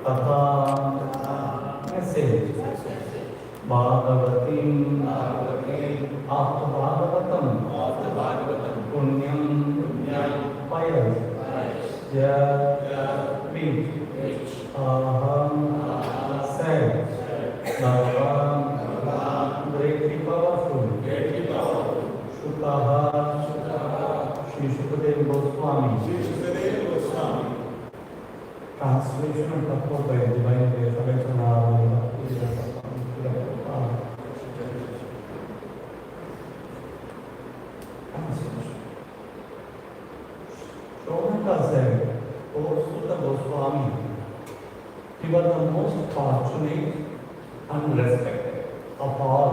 Katha message. Bhagavatim. After Bhagavatam. Punyam. Pious. Which Aham said. Bhagavan. Greatly powerful. Shukaha. Shri Shukadeva Goswami. Translation and Tattva by Divine Grace Avechanara. Shravanaka said, O Sutta Goswami, you are the most fortunate and respected of all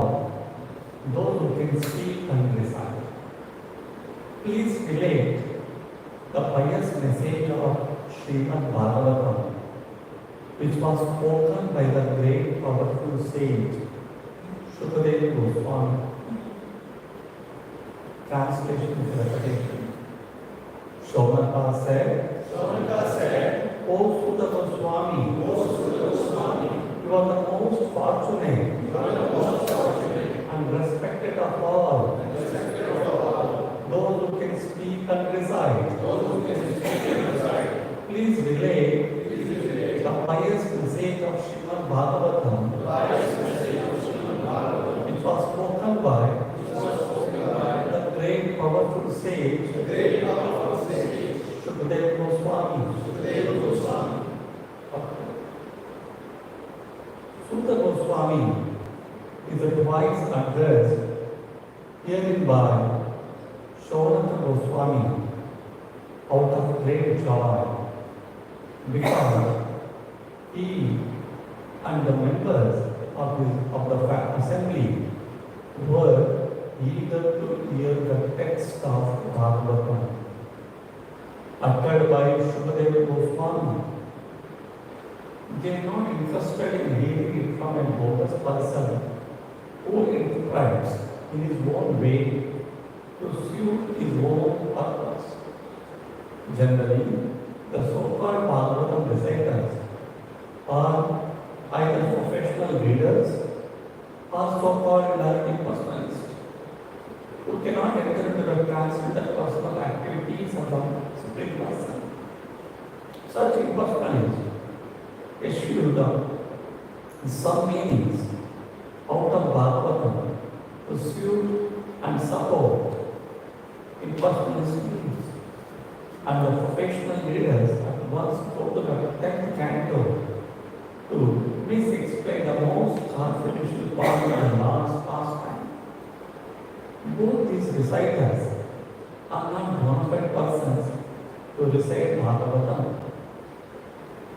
those who can speak and recite. Please relate the pious message of Srimad Bhagavatam, which was spoken by the great powerful sage Shukadeva Goswami. Translation is repetition. Shravanaka said, O Sutta Goswami, you are the most fortunate and respected of all those who can speak and recite. Please relate the pious message of Srimad Bhagavatam, which was spoken by the great powerful sage Shukadeva Goswami. Sutta Goswami is a twice addressed herein by Shravanaka Goswami out of great joy, because he and the members of the assembly were eager to hear the text of Bhagavatam uttered by Shukadeva Goswami. They are not interested in hearing it from a bogus person who interprets in his own way to suit his own purpose. Generally, the so-called Bhagavatam reciters are either professional readers or so-called learning personalists who cannot enter into the transcendental personal activities of the Supreme Person. Such impersonalists eschew some meanings out of Bhagavatam to suit and support impersonalist needs. And the professional leaders at once go to the 10th canto to mis-explain the most confidential part of the Lord's pastime. Both these reciters are not bona fide persons to recite Bhagavatam.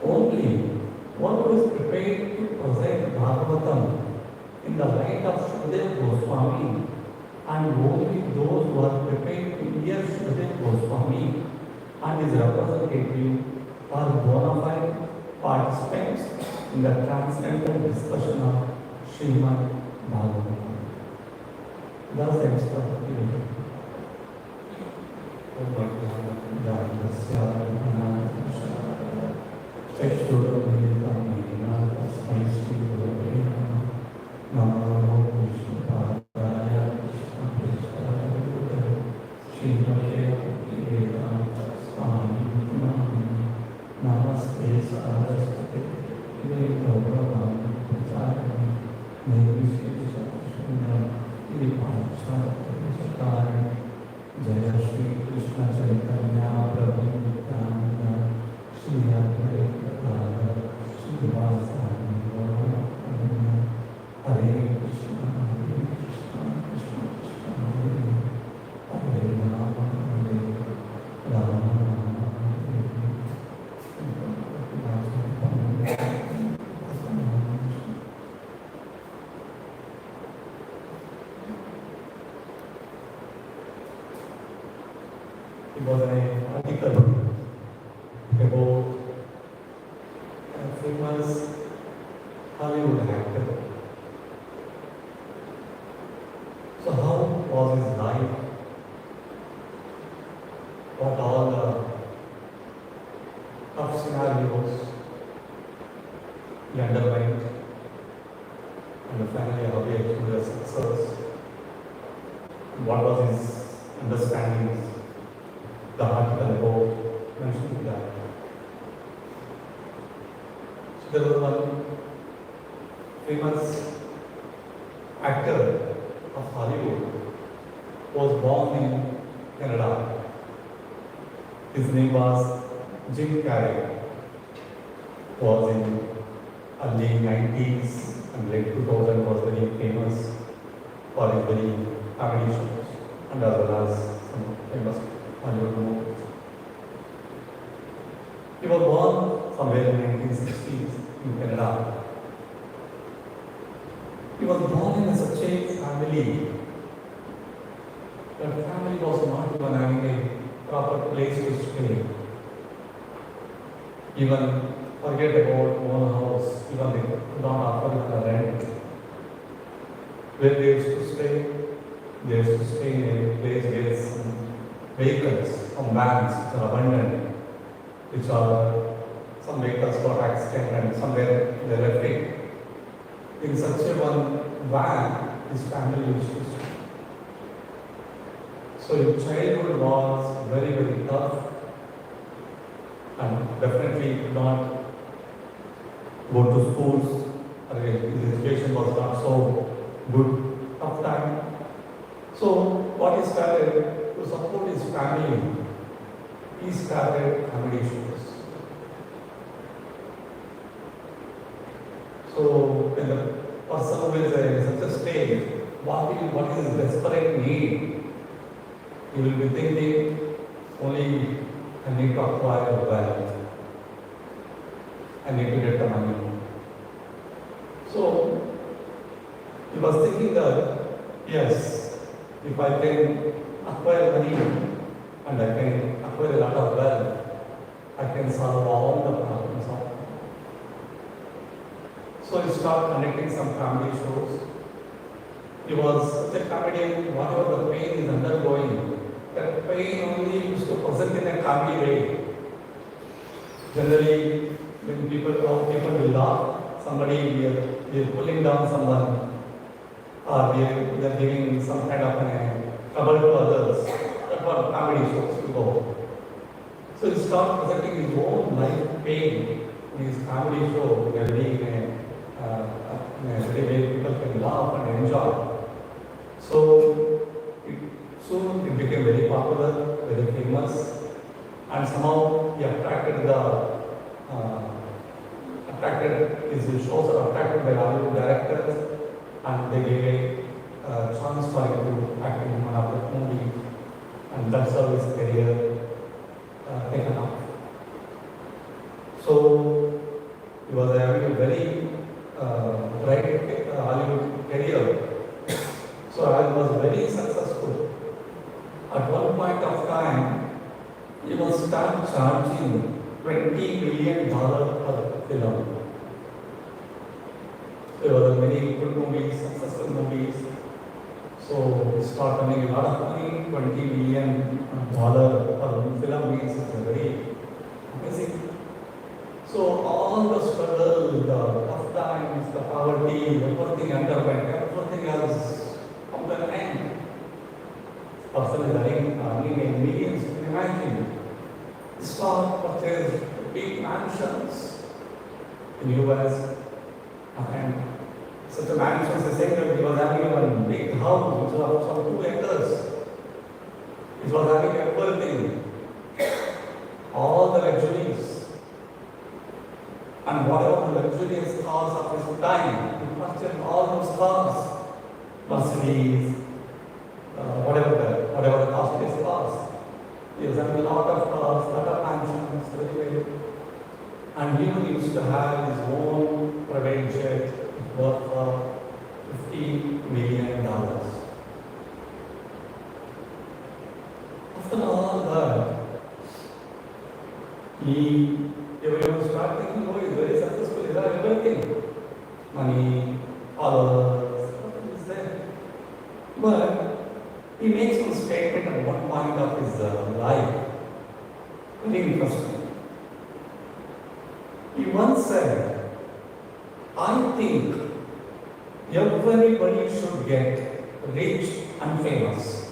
Only one who is prepared to present Bhagavatam in the light of Shukadeva Goswami, and only those who are prepared to hear Shukadeva Goswami and his representative are bona fide participants in the transcendental discussion of Srimad Bhagavatam. Thus ends the Bhagavatam. Jaya Shri Krishna Chaitanya Prabhu Nityananda Shri Advaita Shri Dasa Hare Krishna Krishna Krishna Hare Rama Rama It was an article about a famous Hollywood actor. So how was his life? What all the tough scenarios what was his understanding, the article about mentioning that. So there was one famous actor of Hollywood who was born in Canada. His name was Jim Carrey. Was in early 90s and late 2000 was very famous for his very comedy shows and as well as some famous Hollywood movies. He was born somewhere in 1960s in Canada. He was born in such a family. That family was not even having a proper place to stay. Even forget about own house, even they could not offer the rent. Where they used to stay in a place where some vehicles, some vans which are abandoned, which are some vehicles got accident and somewhere they left it. In such a one van, his family used to stay. So his childhood was very, very tough and definitely could not go to schools. His education was not so good, tough time. So what he started to support his family, he started comedy shows. So when the person who is in such a stage, what is his desperate need? He will be thinking only I need to acquire wealth. I need to get the money. So he was thinking that yes, if I can acquire money and I can acquire a lot of wealth, I can solve all the problems of life. So he started connecting some family shows. He was such a comedian, whatever the pain is undergoing, that pain only used to present in a comedy way. Generally, when people will laugh, somebody we are pulling down someone, or we are giving some kind of trouble to others. That's what comedy shows to go. So he started presenting his own life pain in his comedy show, in a way people can laugh and enjoy. So soon it became very popular, very famous, and somehow he his shows are attracted by Hollywood directors, and they gave a chance for him to act in one of the movies, and that's how his career taken off. So he was having a very bright Hollywood career. So I was very successful. At one point of time, he was start charging $20 million per film. There were many good movies, successful movies. So he started earning a lot of money. $20 million per film means it's very amazing. So all the struggle, the tough times, the poverty, everything underwent, everything else come to an end. Person is earning in millions, you can imagine. Start purchase big mansions in US, and such a mansion is saying that he was having a big house which was some 2 acres. He was having everything, all the luxuries, and whatever the luxurious cars of his time, he purchased all those cars, Mercedes, whatever the costliest cars. He was having a lot of cars, a lot of mansions, very. And he used to have his own private jet worth $50 million. After all that, everyone started thinking, oh, he's very successful, he's got everything. Money, followers, everything is there. But he makes one statement at one point of his life, very interesting. He once said, I think everybody should get rich and famous.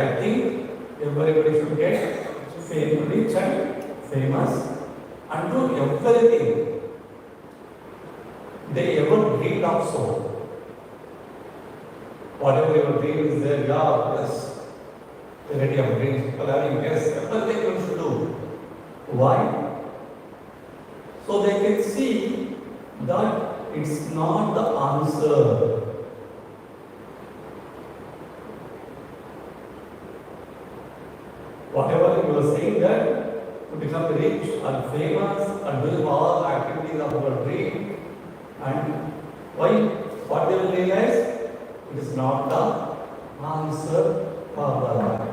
I think everybody should get rich and famous and do everything they ever dreamed of so. Whatever your dream is there, yeah, yes, variety of dreams, people having, yes, everything you should do. Why? So they can see that it's not the answer. Whatever you are saying that to become rich and famous and do all activities of your dream, and why? What they will realize? It is not the answer for the life.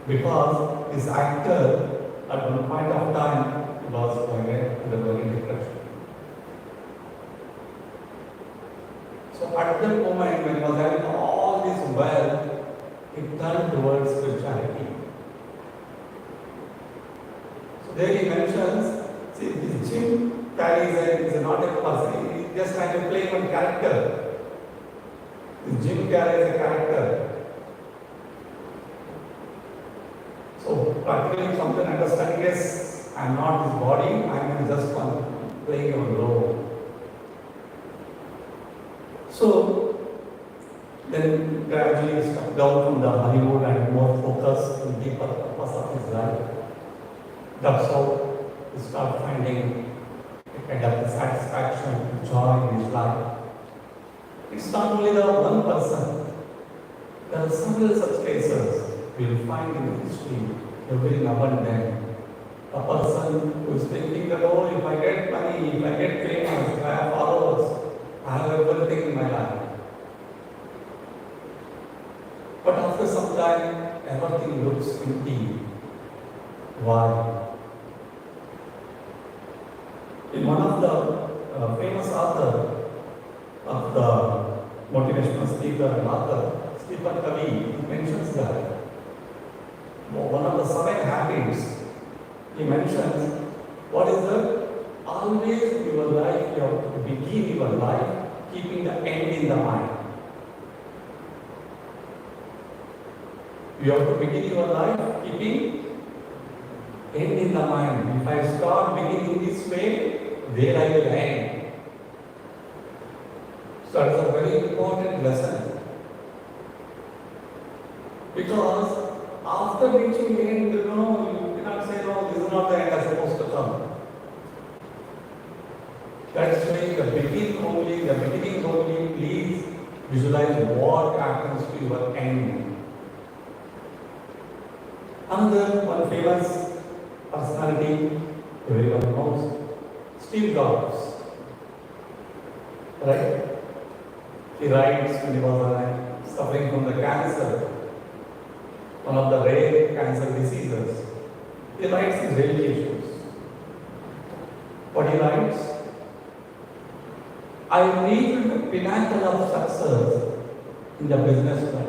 Because this actor at one point of time was going undergoing depression. So at that moment when he was having all this wealth, he turned towards spirituality. So there he mentions, see, this Jim Carrey is not a person, he's just kind of playing one character. This Jim Carrey is a character. So practically something understanding, yes, I am not this body, I am just one playing a role. So then gradually he stepped down from the Hollywood and more focused on deeper purpose of his life. That's how he started finding a kind of satisfaction, joy in his life. It's not only the one person. There are several such cases we will find in history every now and then. A person who is thinking that, oh, if I get money, if I get famous, if I have followers, I have everything in my life. But after some time, everything looks empty. Why? In one of the famous author of the motivational speaker and author, Stephen Covey, he mentions that one of the 7 habits, he mentions, what is that? Always in your life, you have to begin your life keeping the end in the mind. You have to begin your life keeping end in the mind. If I start beginning this way, there I will end. So it's a very important lesson. Because after reaching the end, you cannot say, no, this is not the end I'm supposed to come. That's why the beginning only, please visualize what happens to your end. Another one famous personality everyone knows, Steve Jobs. Right? He writes when he was suffering from the cancer, one of the rare cancer diseases. He writes his revelations. What he writes? I reached the pinnacle of success in the business world.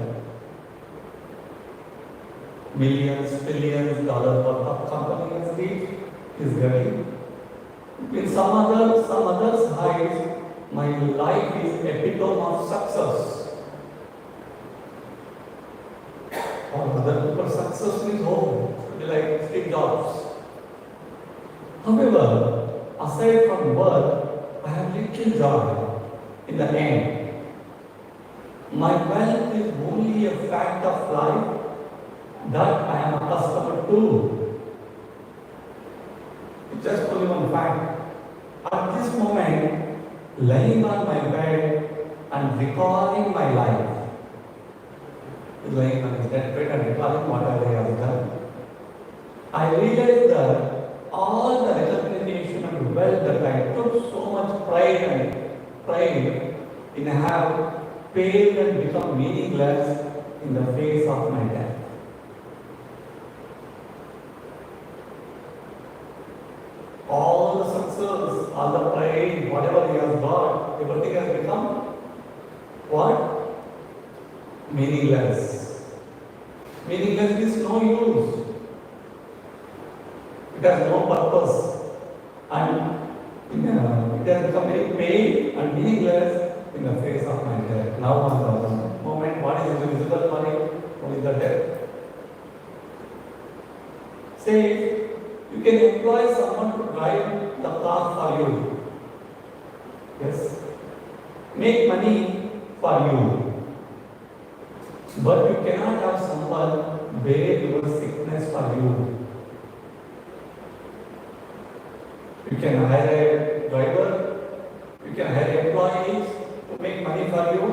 Millions, billions dollars worth of company has reached is getting. In some others' eyes, my life is epitome of success. Or other people's success is home, like Steve Jobs. However, aside from work, I have little joy in the end. My wealth is only a fact of life that I am accustomed to. It's just only one fact. At this moment, lying on my bed and recalling my life, lying on his deathbed and recalling what I have done, I realized that all the recognition and wealth that I took so much pride in have paled and become meaningless in the face of my death. All the success, all the pride, whatever he has got, everything has become what? Meaningless. Meaningless is no use. It has no purpose. And it has become very pale and meaningless in the face of my death. Now on the moment what is invisible money? Only the death. Say, you can employ someone to drive the car for you. Yes. Make money for you. But you cannot have someone bear your sickness for you. You can hire a driver, you can hire employees to make money for you,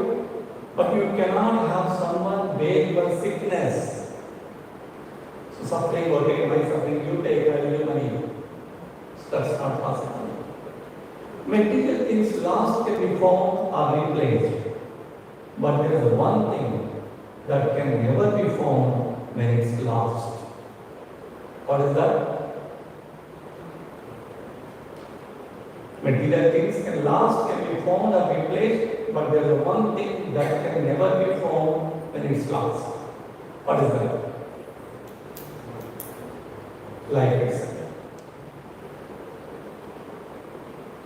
but you cannot have someone bear your sickness. So suffering, working, my suffering, you take your money. So that's not possible. Material things lost can be found or replaced. But there is one thing that can never be found when it's lost. What is that? Material things can last, can be found or replaced, but there is one thing that can never be found when it's lost. What is that? Life itself.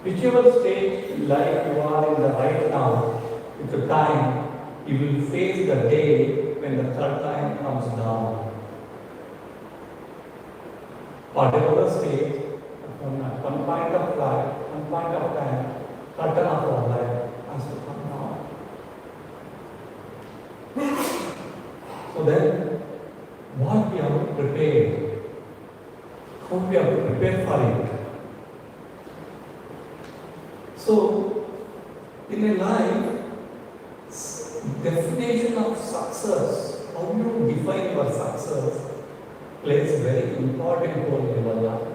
Whichever stage in life you are in the right now, with the time, you will face the day when the third time comes down. Whatever stage, from one point of life, one point of time, curtain of our life has to come down. So then, what we have to prepare? How we have to prepare for it? So, in a life, definition of success, how you define your success, plays a very important role in your life.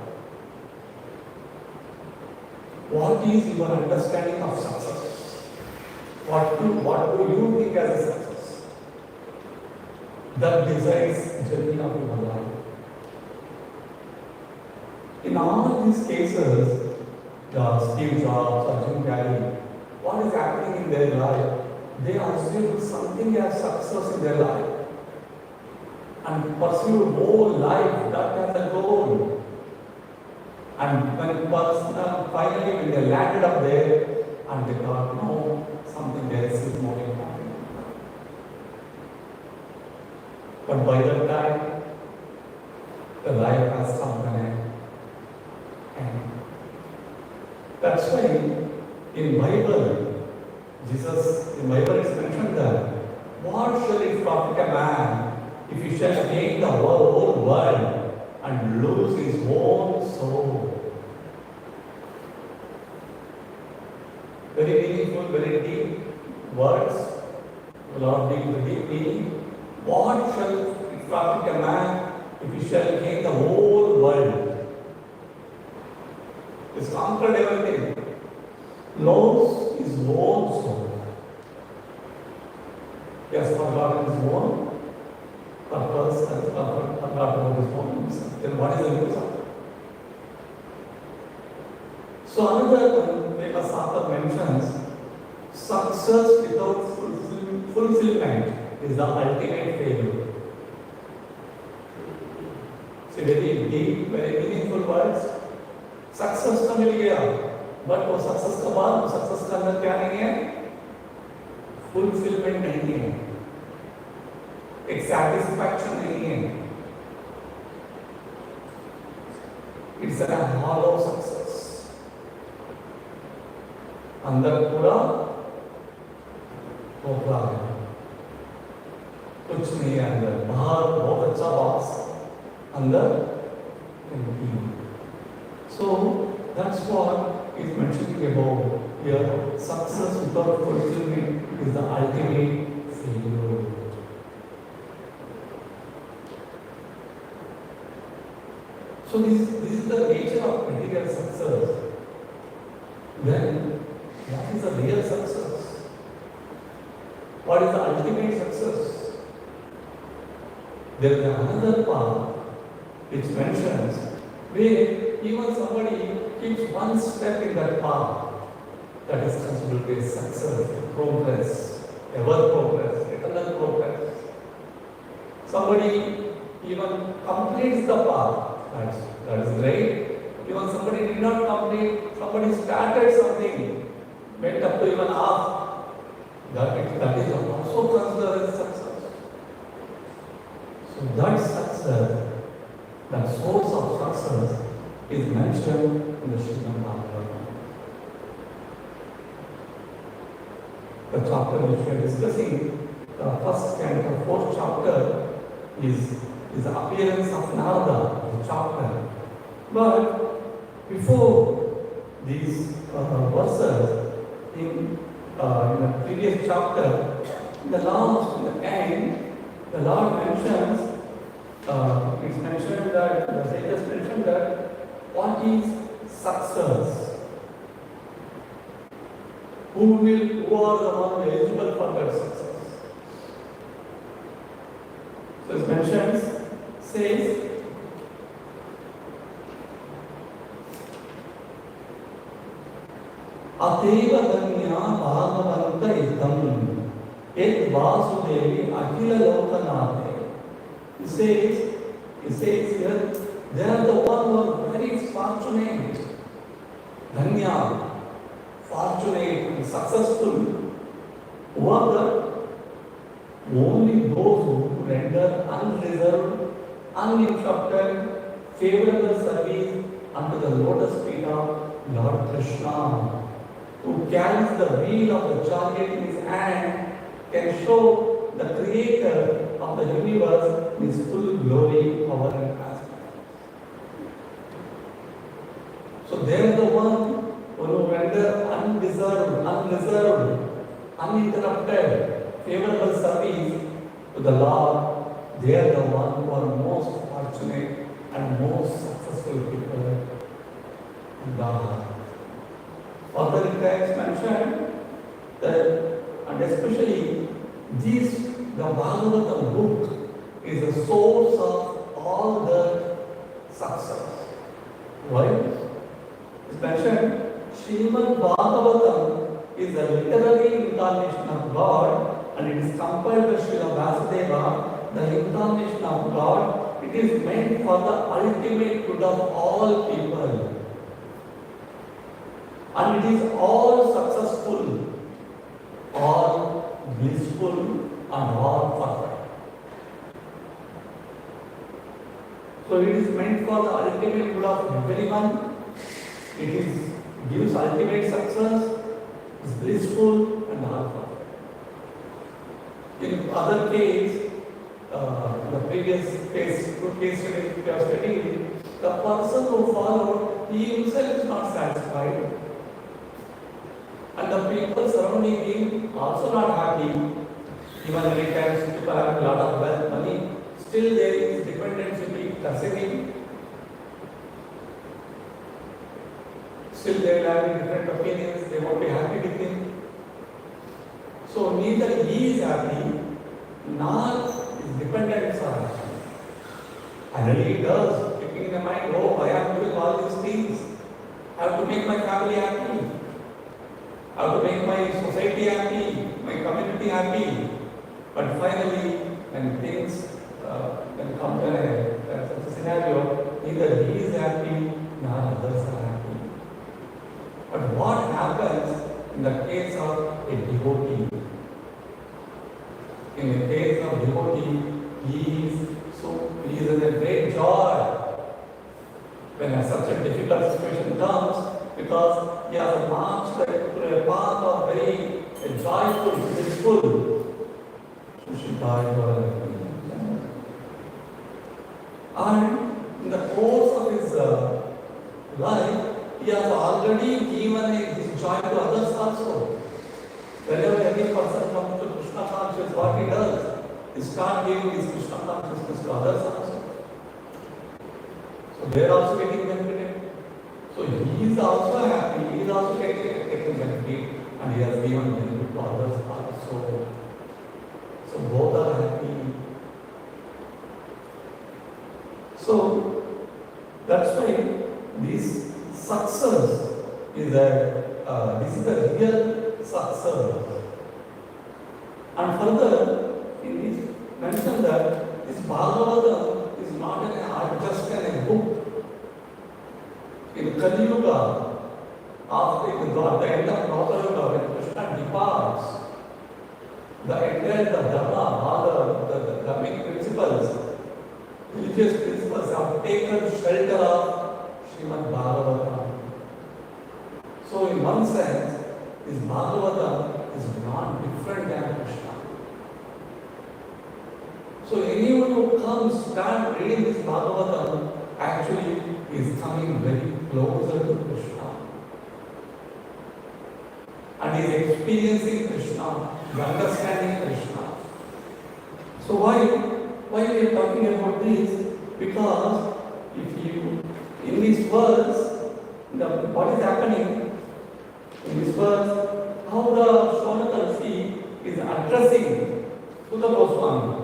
What is your understanding of success? What do you think as a success? That decides the journey of your life. In all these cases, Steve Jobs or Jim Carrey, what is happening in their life? They assume something as success in their life and pursue whole life that as a goal. And finally when they landed up there and they thought, no, something else is more important. But by that time, the life has come to an end. And that's why in Bible, in Bible it's mentioned that what shall it profit a man if he shall gain the whole world and lose his own soul? Very meaningful, very deep words, a lot of deep meaning. What shall it profit a man if he shall gain the whole world? He's conquered everything. Knows his own soul. He has forgotten his own purpose and forgotten his own mission. Then what is the use of it? So another famous author mentions success without fulfillment is the ultimate failure. See, very deep, very meaningful words. Success तो मिल गया, but वो success के बाद success के अंदर क्या नहीं है? फुलफिलमेंट नहीं है, एक सैटिस्फैक्शन नहीं है. It's a hollow success. अंदर पूरा खोखला है, कुछ नहीं है अंदर. बाहर बहुत अच्छा बॉक्स, अंदर empty. So that's what is mentioning about here. Success without fulfillment is the ultimate failure. So this is the nature of material success. Then what is the real success? What is the ultimate success? There is another part which mentions where even somebody keeps one step in that path, that is considered to be success, progress, ever progress, eternal progress. Somebody even completes the path, that is great. Even somebody did not complete, somebody started something, went up to even half, that is also considered as success. So that success, that source of success is mentioned in the Srimad Bhagavatam. The chapter which we are discussing, the first canto, fourth chapter, is the appearance of Narada, the chapter. But before these verses, in the previous chapter, in the last, in the end, the Lord mentions, it's mentioned that, the sages mentioned that, what is success? Who are the one eligible for that success? So it mentions, says, Ateva Danya Bhagavanta Idam Et Vasudevi Akila Lokanate. He says here, they are the one who are very fortunate. Dhanya, fortunate and successful. Who are the only those who render unreserved, uninterrupted, favorable service unto the lotus feet of Lord Krishna, who carries the wheel of the chariot in his hand, can show the creator of the universe in his full glory, power and aspect. So they are the one who render unreserved, uninterrupted, favorable service to the Lord. They are the one who are most fortunate and most successful people in God. Further it is mentioned that, and especially the Bhagavatam book is the source of all the success. Why? It's mentioned, Srimad Bhagavatam is a literary incarnation of God, and it is compared to Srila Vasudeva, the incarnation of God. It is meant for the ultimate good of all people. And it is all successful, all blissful, and all perfect. So it is meant for the ultimate good of everyone. It gives ultimate success, is blissful, and all perfect. In other case, the previous case study we have studied, the person who followed, he himself is not satisfied. And the people surrounding him also not happy. Even many times people have a lot of wealth, money, still there is dependency touching. Still they will have different opinions, they won't be happy with him. So neither he is happy, nor his dependents are happy. And really he does, keeping in the mind, oh, I am doing all these things. I have to make my family happy. I have to make my society happy, my community happy. But finally, when things come to a scenario, neither he is happy nor others are happy. But what happens in the case of a devotee? In the case of devotee, he is in a great joy when such a difficult situation comes, because he has marched through a path of very joyful, blissful. And in the course of his life, he has already given his joy to others also. Whenever any person comes to Krishna consciousness, what he does is start giving his Krishna consciousness to others also. So they are also getting benefited. So he is also happy, he is also getting benefit, and he has given benefit to others also. So both are happy. So that's why this success is this is the real success. And further, in this mention that this Bhagavatam is not just a book. In Kali Yuga, after the end of Bhagavad Yuga, when Krishna departs, The entire the Dharma, all the main principles, religious principles have taken shelter of Srimad Bhagavatam. So in one sense, this Bhagavatam is not different than Krishna. So anyone who comes, start reading this Bhagavatam, actually is coming very closer to Krishna. And is experiencing Krishna, is understanding Krishna. So why we are talking about this? Because if you, in this verse, what is happening in this verse, how the Shonaka Rishi is addressing Sutta Goswami.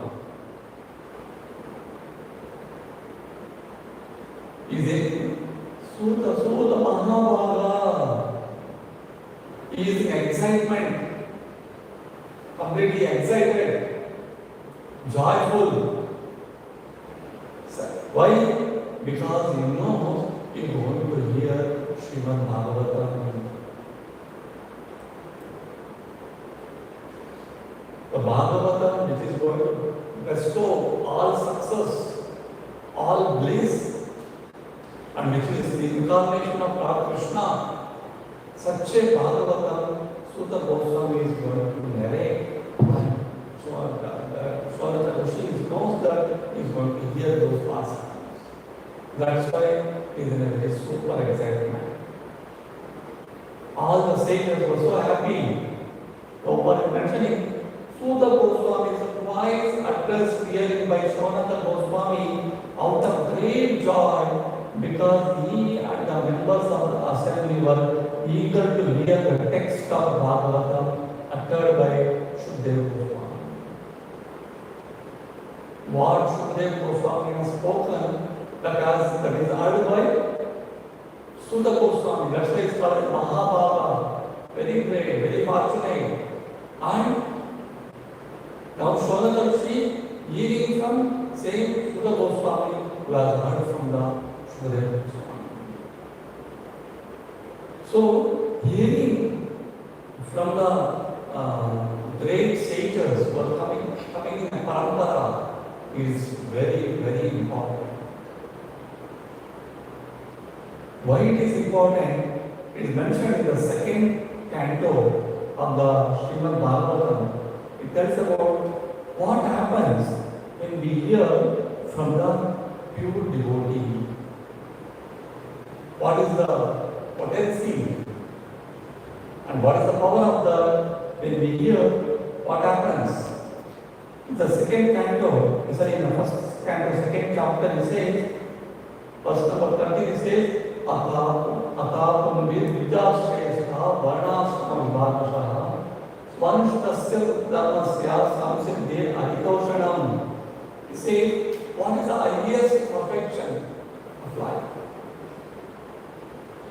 Is it Sutta Mahabhaga? He is in excitement, completely excited, joyful. Why? Because he knows he is going to hear Srimad Bhagavatam. The Bhagavatam which is going to bestow all success, all bliss, and which is the incarnation of Lord Krishna. Such a Bhagavatam, Sutta Goswami is going to narrate. So the Rishi knows that he is going to hear those passages. That's why he is in a very super excitement. All the sages were so happy. Over mentioning, Sutta Goswami is twice addressed hearing by Shonaka Goswami out of great joy, because he and the members of the assembly were eager to hear the text of Bhagavatam uttered by Shukadeva Goswami. What Shukadeva Goswami has spoken, that is heard by Sutta Goswami, that's why it's called Mahabhava, very great, very fortunate. And now Shonaka Rishi, hearing from same Sutta Goswami, who has heard from the so, hearing from the great sages who are coming in parampara is very, very important. Why it is important? It is mentioned in the second canto of the Srimad Bhagavatam. It tells about what happens when we hear from the pure devotee. What is the potency and what is the power of the, when we hear, what happens? In the second canto, in the first canto, second chapter, it says, verse number 30, it says, Atapam Vidjashreshtha Varnastam Vibhakashaha Svanshtasya Dharmasya Samsiddhe Aditoshanam. It says, what is the highest perfection of life?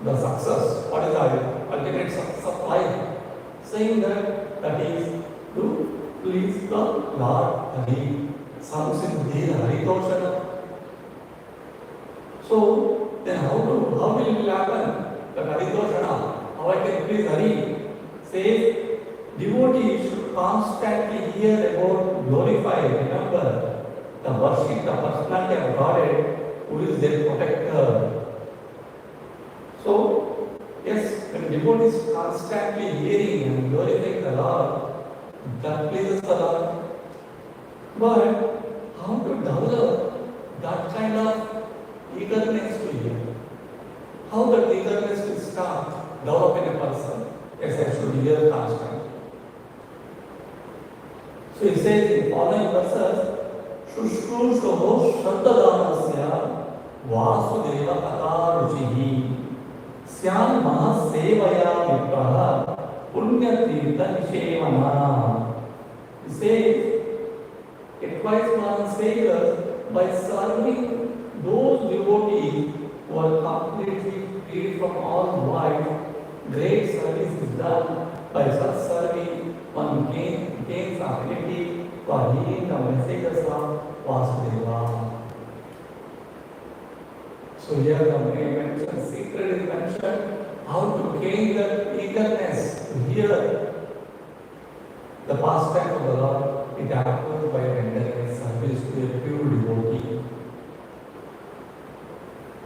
The success, what is the ultimate success of life? Saying that is to please the Lord Hari, Samsiddhe Haritoshanam. So, then how will it happen? The Haritoshanam, how I can please Hari? Says, devotees should constantly hear about, glorify, remember the worship, the personality of Godhead, who is their protector. So, yes, when devotees constantly hearing and glorifying the Lord, that pleases the Lord. But how to develop that kind of eagerness to hear? How that eagerness will start developing a person? Yes, I should hear constantly. So he says in following verses, Shushrushho Shraddhadanasya Vasudeva Kataruchihi Syam Mahasevaya Vipraha Punya Tirtha Nishevana. He says, advice one saviors by serving those devotees who are completely freed from all vice. Great service is done by such serving, one gains ability for hearing the messages of Vasudeva. So here the mentioned secret is mentioned how to gain the eagerness to hear. The pastime of the Lord, it happens by rendering a service to a pure devotee.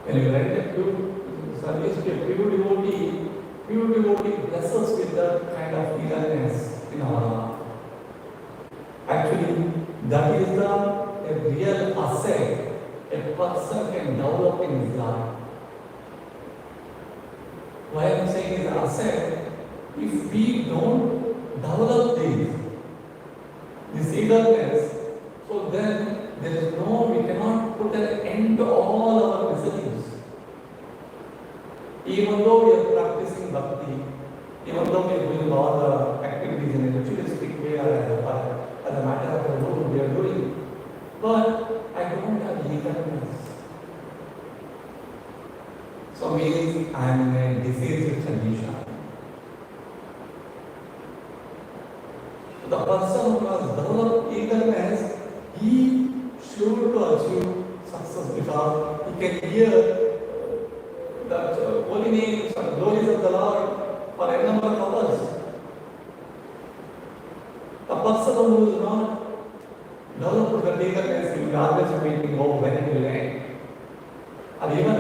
When you render a pure service to a pure devotee blesses with that kind of eagerness in our heart. Actually, that is a real asset a person can develop in his life. Why I am saying is asset, if we don't develop this eagerness, so then there is we cannot put an end to all our miseries. Even though we are practicing bhakti, even though we are doing all the activities in a ritualistic way or as a matter of the rule we are doing, but I don't have eagerness. So meaning I am in a diseased condition. The person who has developed eagerness, he sure to achieve success because he can hear the holy names and glories of the Lord for a number of hours. A person who is not developed the eagerness, he will always be thinking, oh, when it will end. Or even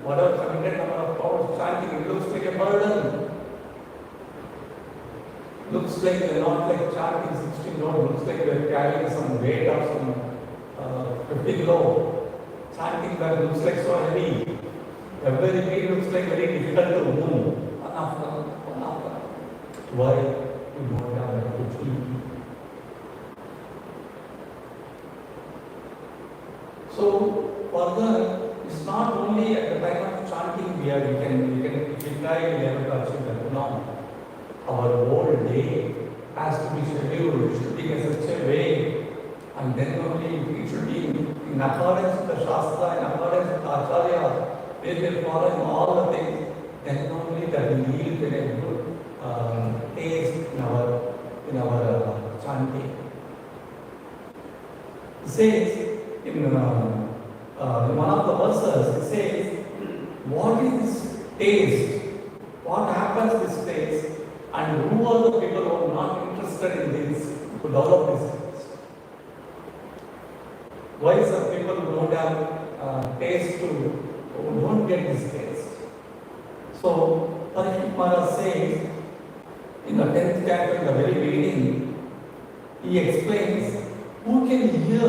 whatever committed number of hours chanting, it looks like a burden. Looks like they're not like chanting 16 notes, looks like they're carrying some weight of some 50 kilo. Chanting that looks like so heavy. Every beat looks like very difficult to move. One after. Why you don't have that opportunity? So further, it's not only at the time of chanting we can try to achieve that. No. Our whole day has to be scheduled, it should be in such a way, and then only it should be in accordance with the Shastra, in accordance with the Acharya, where they follow all the things, then only that will yield a good taste in our chanting. It says in one of the verses, it says, what is this taste? What happens this taste? And who are the people who are not interested in this, to develop this taste? Why some people who don't have taste who don't get this taste? So, Parikshit Maharaj says, in the 10th chapter, in the very beginning, he explains who can hear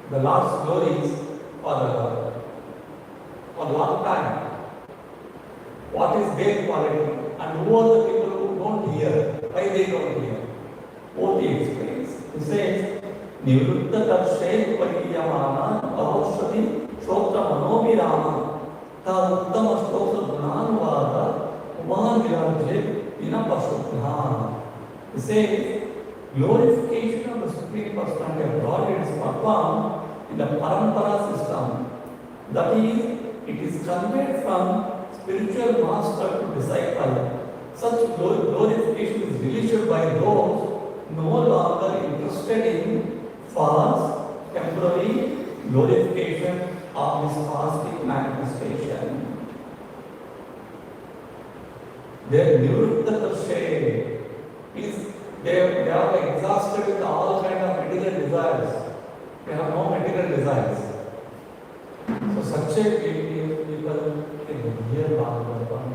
the Lord's glories for a long time. What is their quality? And who are the people who don't hear? Why they don't hear? What he explains. He says, Nivritta Darshay Pariyamana Avashati Shokta Manobirama Ta Uttama Shokta Gunanvada Uman Virajit Vina Pashutna. He says, glorification of the Supreme Personality of God is performed in the Parampara system. That is, it is conveyed from spiritual master to disciple. Such glorification is relished by those no longer interested in false, temporary glorification of this cosmic manifestation. Their nivritta shade is they have exhausted with all kind of material desires. They have no material desires. So such a people can hear Bhagavatam,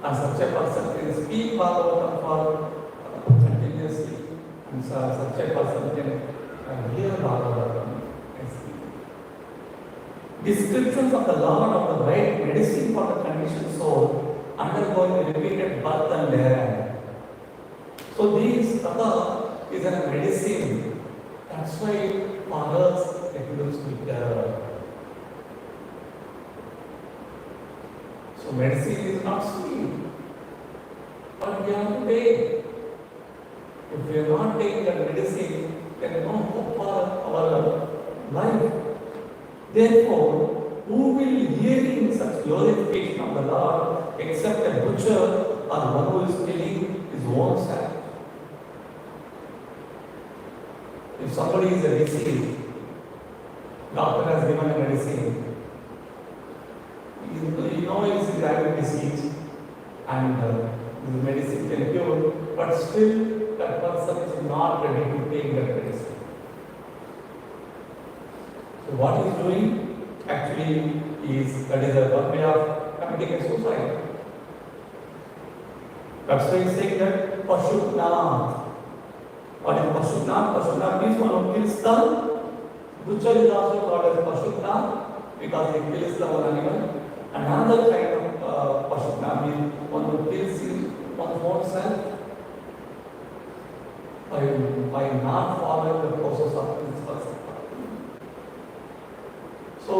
and such a person can speak Bhagavatam for continuously, and such a person can hear Bhagavatam and speak. Descriptions of the Lord of the right medicine for the conditioned soul undergoing repeated birth and death. So this Dasa is a medicine. That's why for us it looks bitter. So medicine is not sweet, but we have to take. If we are not taking that medicine, then no hope for our life. Therefore, who will hear in such glorification of the Lord except a butcher or one who is killing his own self? If somebody is a disease, doctor has given a medicine, he knows he's having disease, and this medicine can cure, but still that person is not ready to take that medicine. So what he's doing actually is, that is one way of committing a suicide. That's why he's saying that Pashupnath. What is Pashupnath? Pashupnath means one who kills the butcher is also called as Pashupnath because he kills the one animal. Another kind of Pashupnath means one who kills one's own self by not following the process of principles. So,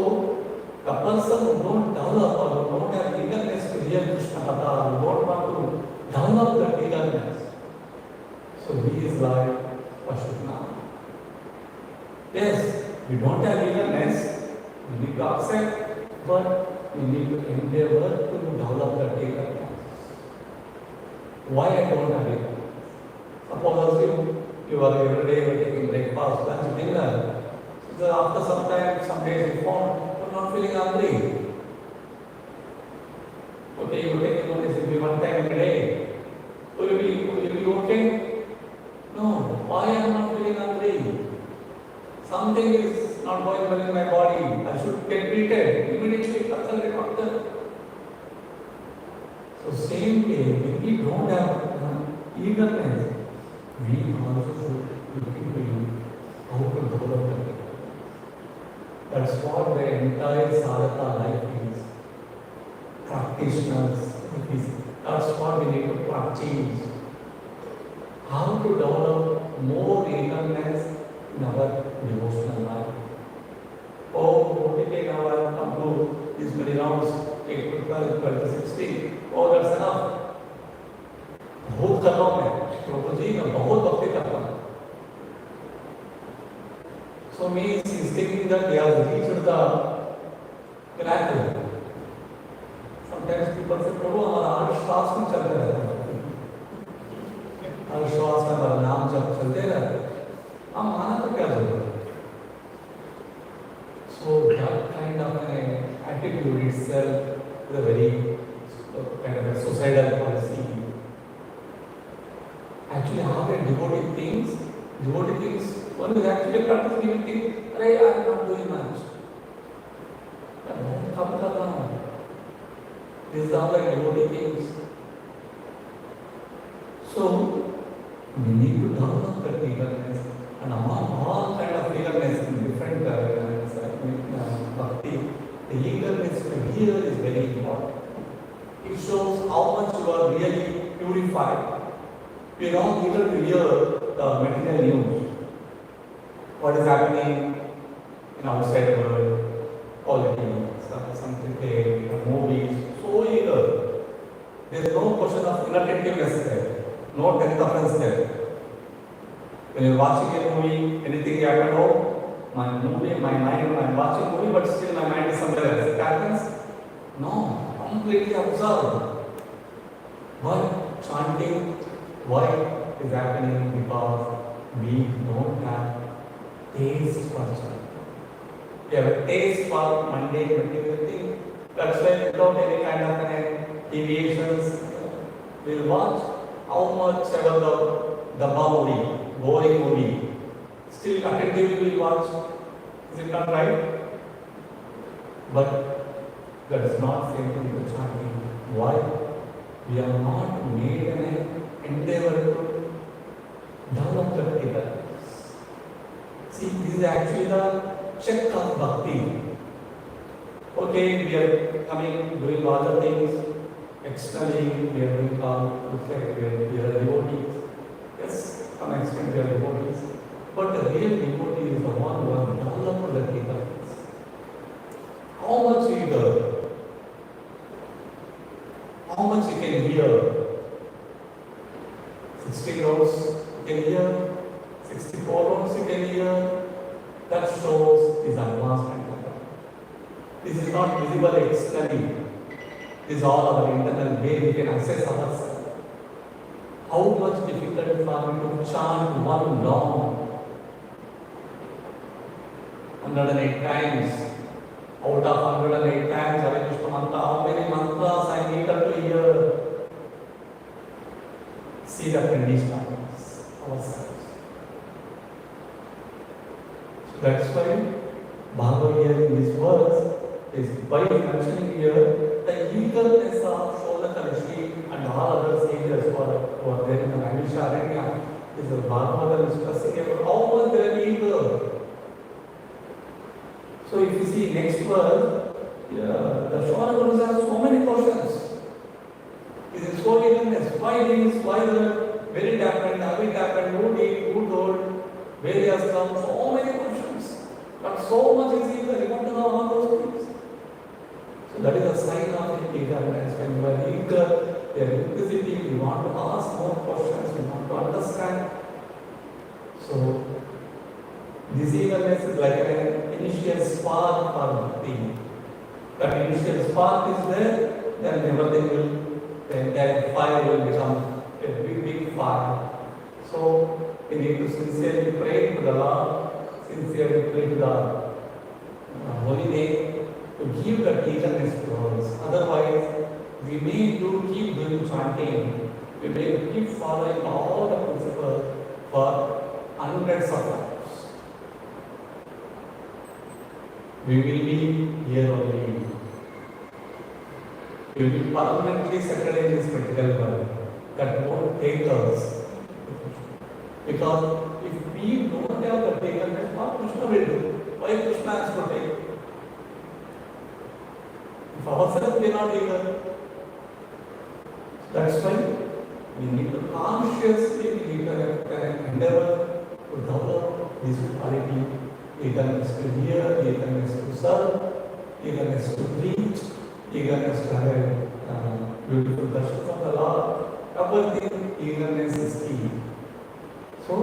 the person who don't develop or who don't have eagerness to hear Krishna Katha, who don't want to develop that eagerness, so he is like Pashupnath. Yes, we don't have eagerness, we need to accept, but we need to endeavor to develop that eagerness. Why I don't have eagerness? Suppose you are every day taking breakfast, lunch, dinner. So after some time, some days you found you're not feeling hungry. Okay, you take notice if you one time a day. Will you be okay? No. Why I am not feeling hungry? Something is not going well in my body. I should get treated. Immediately consult a doctor. So same way, when we don't have eagerness, we also should look into how to develop that. That's what the entire sadhaka life is. Practitioners, that's what we need to practice. How to develop more eagerness in our devotional life. Oh, okay, now I have come to these many rounds, 8 to 12, 12 to 16. Oh, that's enough. बहुत कर रहा हूँ मैं, प्रभु जी मैं बहुत भक्ति करता हूँ. So means he is thinking that he has reached the pinnacle. Sometimes people say, प्रभु हमारा हर श्वास में चलते रहता है. हर श्वास में हमारा नाम जब चलते रहता है. हम माना तो क्या जरूरत है? So that kind of an attitude itself is a very kind of a suicidal policy. Actually, how can devotee things, one is actually practicing even think, I am not doing much. These are like devotee things. So, we need to develop that eagerness, and among all kind of eagerness in different bhakti, the eagerness to hear is very important. It shows how much you are really purified. We are not able to hear the material news. What is happening in outside world, politics, some cricket, movies, so eager. There is no question of inattentiveness there, no depth of there. When you are watching a movie, anything happen, oh, my mind, I am watching movie, but still my mind is somewhere else. It happens? No, completely observed. Why? Chanting. Why is happening? Because we don't have taste for chanting. We have a taste for mundane material thing. That's why without any kind of deviations, we will watch how much ever the movie, boring movie, still attentively we will watch. Is it not right? But that is not same thing with chanting. Why? We are not made an endeavor to develop the eagerness. See, this is actually the check of bhakti. Okay, we are coming, doing other things. Externally, we are doing we are devotees. Yes, to some extent we are devotees. But the real devotee is the one who has developed the eagerness. How much eager? How much you can hear? 60 notes you can hear, 64 notes you can hear. That shows his advancement. This is not visible externally. This is all our internal way we can assess ourselves. How much difficult for me to chant one long 108 times. Out of 108 times, Hare Krishna mantra, how many mantras I need to hear? see the condition of ourselves. So that's why Bhagavad here in this verse is by mentioning here the eagerness of Shonaka Rishi and all other sages who are there in the Naimisharanya. Is the Bhagavatam is stressing about how much they are eager. So if you see next verse, the Shonaka has so many questions. Is it so eagerness? Why this? Why that? Where it happened? How it happened? Who did? Who told? Where he has come? So many questions. But so much is eager. You want to know all those things. So that is a sign of eagerness. When you are eager, you are inquisitive, you want to ask more questions, you want to understand. So this eagerness is like an initial spark for bhakti. That initial spark is there, then everything will, then that fire will become a big fire. So we need to sincerely pray to the Lord, sincerely pray to the Holy Name to give that eagerness to us. Otherwise, we may keep doing chanting, we may keep following all the principles for hundreds of times. We will be here only. We will be permanently settled in this material world. That won't take us. Because if we don't have the eagerness, what Krishna will do? Why Krishna has to take? If ourselves we are not eager, that's why we need to consciously endeavor to develop this quality, eagerness to hear, eagerness to serve, eagerness to preach, eagerness to have a beautiful darshan of the Lord. Everything, eagerness is key. So,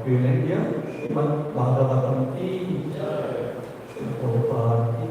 we will end here. Srimad Bhagavatam ki, Srila Prabhupada